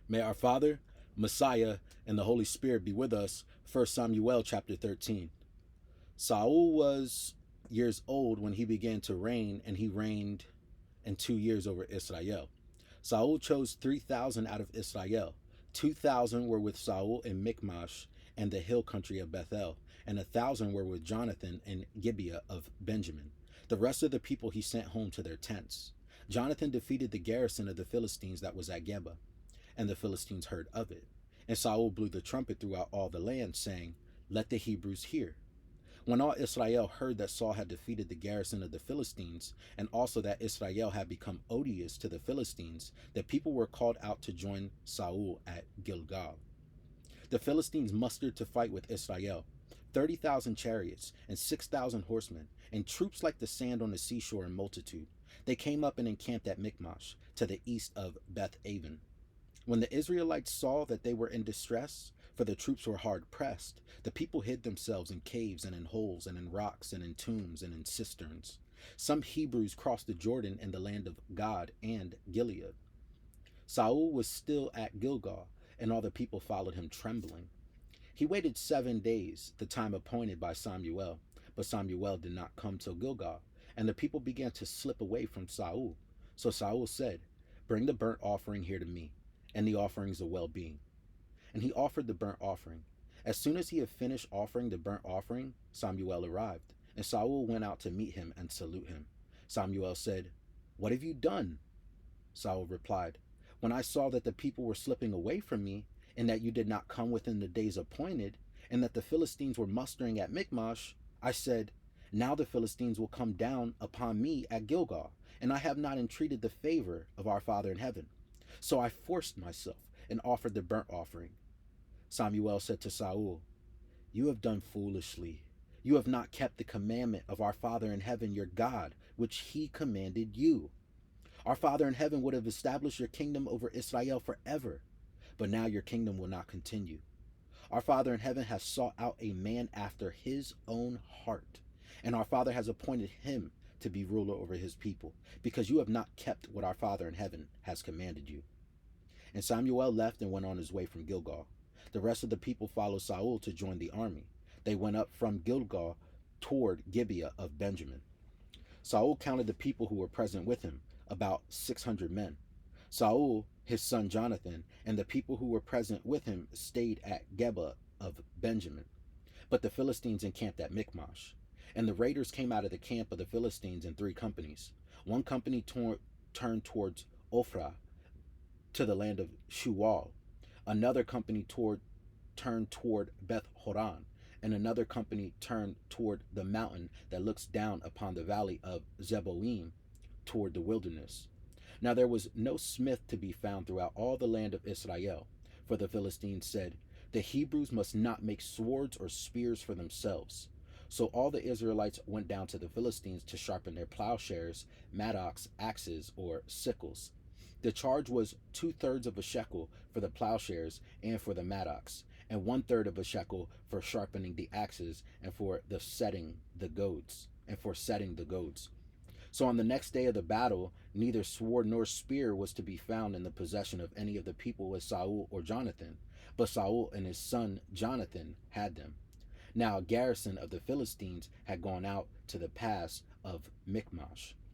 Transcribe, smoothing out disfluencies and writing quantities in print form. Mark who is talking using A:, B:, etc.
A: May our Father, Messiah, and the Holy Spirit be with us. 1 Samuel chapter 13. Saul was years old when he began to reign, and he reigned in 2 years over Israel. Saul chose 3,000 out of Israel. 2,000 were with Saul in Michmash and the hill country of Bethel, and 1,000 were with Jonathan in Gibeah of Benjamin. The rest of the people he sent home to their tents. Jonathan defeated the garrison of the Philistines that was at Geba, and the Philistines heard of it. And Saul blew the trumpet throughout all the land, saying, "Let the Hebrews hear." When all Israel heard that Saul had defeated the garrison of the Philistines, and also that Israel had become odious to the Philistines, the people were called out to join Saul at Gilgal. The Philistines mustered to fight with Israel 30,000 chariots and 6,000 horsemen, and troops like the sand on the seashore in multitude. They came up and encamped at Michmash, to the east of Beth Aven. When the Israelites saw that they were in distress, for the troops were hard pressed, the people hid themselves in caves and in holes and in rocks and in tombs and in cisterns. Some Hebrews crossed the Jordan in the land of Gad and Gilead. Saul was still at Gilgal, and all the people followed him trembling. He waited 7 days, the time appointed by Samuel, but Samuel did not come till Gilgal, and the people began to slip away from Saul. So Saul said, "Bring the burnt offering here to me, and the offerings of well-being." And he offered the burnt offering. As soon as he had finished offering the burnt offering, Samuel arrived, and Saul went out to meet him and salute him. Samuel said, "What have you done?" Saul replied, "When I saw that the people were slipping away from me, and that you did not come within the days appointed, and that the Philistines were mustering at Michmash, I said, now the Philistines will come down upon me at Gilgal, and I have not entreated the favor of our Father in heaven. So I forced myself and offered the burnt offering." Samuel said to Saul, "You have done foolishly. You have not kept the commandment of our Father in heaven, your God, which he commanded you. Our Father in heaven would have established your kingdom over Israel forever, but now your kingdom will not continue. Our Father in heaven has sought out a man after his own heart, and our Father has appointed him to be ruler over his people, because you have not kept what our Father in heaven has commanded you." And Samuel left and went on his way from Gilgal. The rest of the people followed Saul to join the army. They went up from Gilgal toward Gibeah of Benjamin. Saul counted the people who were present with him, about 600 men. Saul, his son Jonathan, and the people who were present with him stayed at Geba of Benjamin. But the Philistines encamped at Michmash. And the raiders came out of the camp of the Philistines in 3 companies. One company turned towards Ophrah, to the land of Shual. Another company turned toward Beth Horon, and another company turned toward the mountain that looks down upon the valley of Zeboim, toward the wilderness. Now there was no smith to be found throughout all the land of Israel, for the Philistines said, "The Hebrews must not make swords or spears for themselves." So all the Israelites went down to the Philistines to sharpen their plowshares, mattocks, axes, or sickles. The charge was 2/3 of a shekel for the plowshares and for the mattocks, and 1/3 of a shekel for sharpening the axes and for the setting the goads, So on the next day of the battle, neither sword nor spear was to be found in the possession of any of the people with Saul or Jonathan, but Saul and his son Jonathan had them. Now a garrison of the Philistines had gone out to the pass of Michmash.